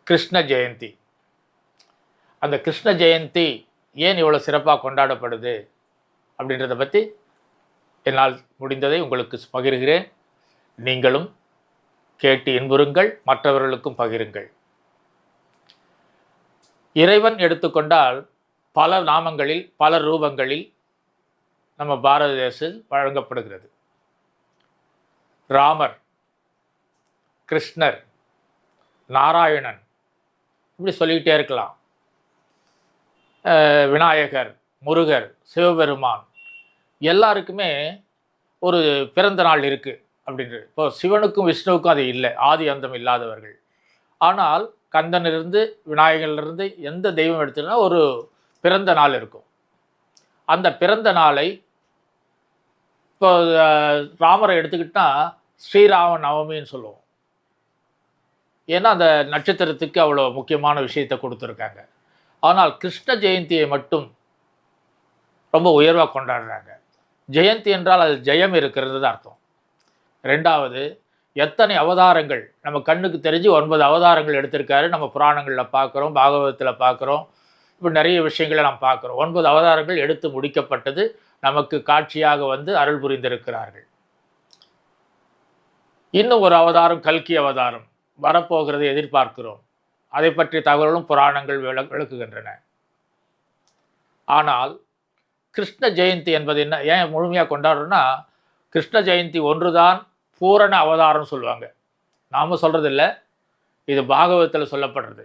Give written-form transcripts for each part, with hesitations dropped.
கிருஷ்ண ஜெயந்தி. அந்த கிருஷ்ண ஜெயந்தி ஏன் இவ்வளோ சிறப்பாக கொண்டாடப்படுது அப்படின்றத பற்றி என்னால் முடிந்ததை உங்களுக்கு பகிர்கிறேன். நீங்களும் கேட்டு இன்புறுங்கள், மற்றவர்களுக்கும் பகிருங்கள். இறைவன் எடுத்துக்கொண்டால் பல நாமங்களில் பல ரூபங்களில் நம்ம பாரத தேசத்தில் வழங்கப்படுகிறது. ராமர், கிருஷ்ணர், நாராயணன், இப்படி சொல்லிக்கிட்டே இருக்கலாம். விநாயகர், முருகர், சிவபெருமான், எல்லாருக்குமே ஒரு பிறந்த நாள் இருக்குது அப்படின்றது. இப்போ சிவனுக்கும் விஷ்ணுவுக்கும் அது இல்லை, ஆதி அந்தம் இல்லாதவர்கள். ஆனால் கந்தனிலிருந்து விநாயகரிலிருந்து எந்த தெய்வம் எடுத்துனா ஒரு பிறந்த நாள் இருக்கும். அந்த பிறந்த நாளை இப்போ ராமரை எடுத்துக்கிட்டால் ஸ்ரீராம நவமின்னு சொல்லுவோம். ஏன்னா அந்த நட்சத்திரத்துக்கு அவ்வளோ முக்கியமான விஷயத்தை கொடுத்துருக்காங்க. ஆனால் கிருஷ்ண ஜெயந்தியை மட்டும் ரொம்ப உயர்வாக கொண்டாடுறாங்க. ஜெயந்தி என்றால் அது ஜெயம் இருக்கிறது தான் அர்த்தம். ரெண்டாவது, எத்தனை அவதாரங்கள் நம்ம கண்ணுக்கு தெரிஞ்சு 9 அவதாரங்கள் எடுத்திருக்காரு. நம்ம புராணங்களில் பார்க்குறோம், பாகவதத்தில் பார்க்குறோம், இப்போ நிறைய விஷயங்களை நம்ம பார்க்குறோம். 9 அவதாரங்கள் எடுத்து முடிக்கப்பட்டது, நமக்கு காட்சியாக வந்து அருள் புரிந்திருக்கிறார்கள். இன்னும் ஒரு அவதாரம் கல்கி அவதாரம் வரப்போகிறதை எதிர்பார்க்கிறோம். அதை பற்றிய தகவலும் புராணங்கள் விளக்குகின்றன. ஆனால் கிருஷ்ண ஜெயந்தி என்பது என்ன, ஏன் முழுமையாக கொண்டாடுறோன்னா, கிருஷ்ண ஜெயந்தி ஒன்றுதான் பூரண அவதாரம் சொல்லுவாங்க. நாம் சொல்கிறதில்ல, இது பாகவதத்தில் சொல்லப்படுறது.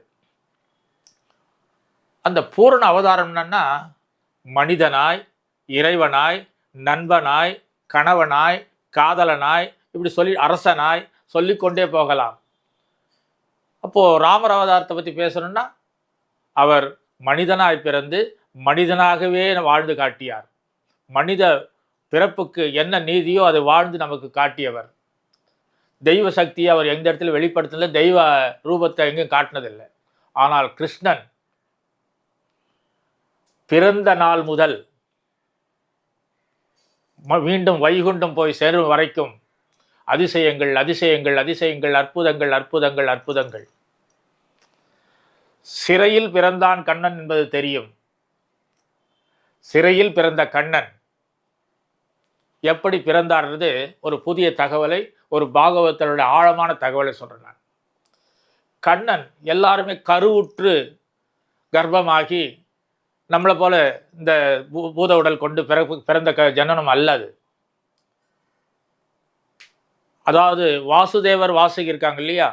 அந்த பூரண அவதாரம் என்னன்னா, மனிதனாய், இறைவனாய், நண்பனாய், கணவனாய், காதலனாய், இப்படி சொல்லி அரசனாய் சொல்லிக்கொண்டே போகலாம். அப்போது ராமர் அவதாரத்தை பற்றி பேசணும்னா, அவர் மனிதனாய் பிறந்து மனிதனாகவே வாழ்ந்து காட்டியார். மனித பிறப்புக்கு என்ன நீதியோ அதை வாழ்ந்து நமக்கு காட்டியவர். தெய்வ சக்தியை அவர் எந்த இடத்துல வெளிப்படுத்தினதில்லை, தெய்வ ரூபத்தை எங்கேயும் காட்டினதில்லை. ஆனால் கிருஷ்ணன் பிறந்த நாள் முதல் மீண்டும் வைகுண்டம் போய் சேரும் வரைக்கும் அதிசயங்கள் அதிசயங்கள் அதிசயங்கள், அற்புதங்கள் அற்புதங்கள் அற்புதங்கள். சிறையில் பிறந்தான் கண்ணன் என்பது தெரியும். சிறையில் பிறந்த கண்ணன் எப்படி பிறந்தார்ன்றது ஒரு புதிய தகவலை, ஒரு பாகவதத்தோட ஆழமான தகவலை சொல்கிறேன் நான். கண்ணன் எல்லாருமே கருவுற்று கர்ப்பமாகி நம்மளை போல இந்த பூத உடல் கொண்டு பிறந்த ஜனனம் அல்லது. அதாவது வாசுதேவர் வாசுகி இருக்காங்க இல்லையா,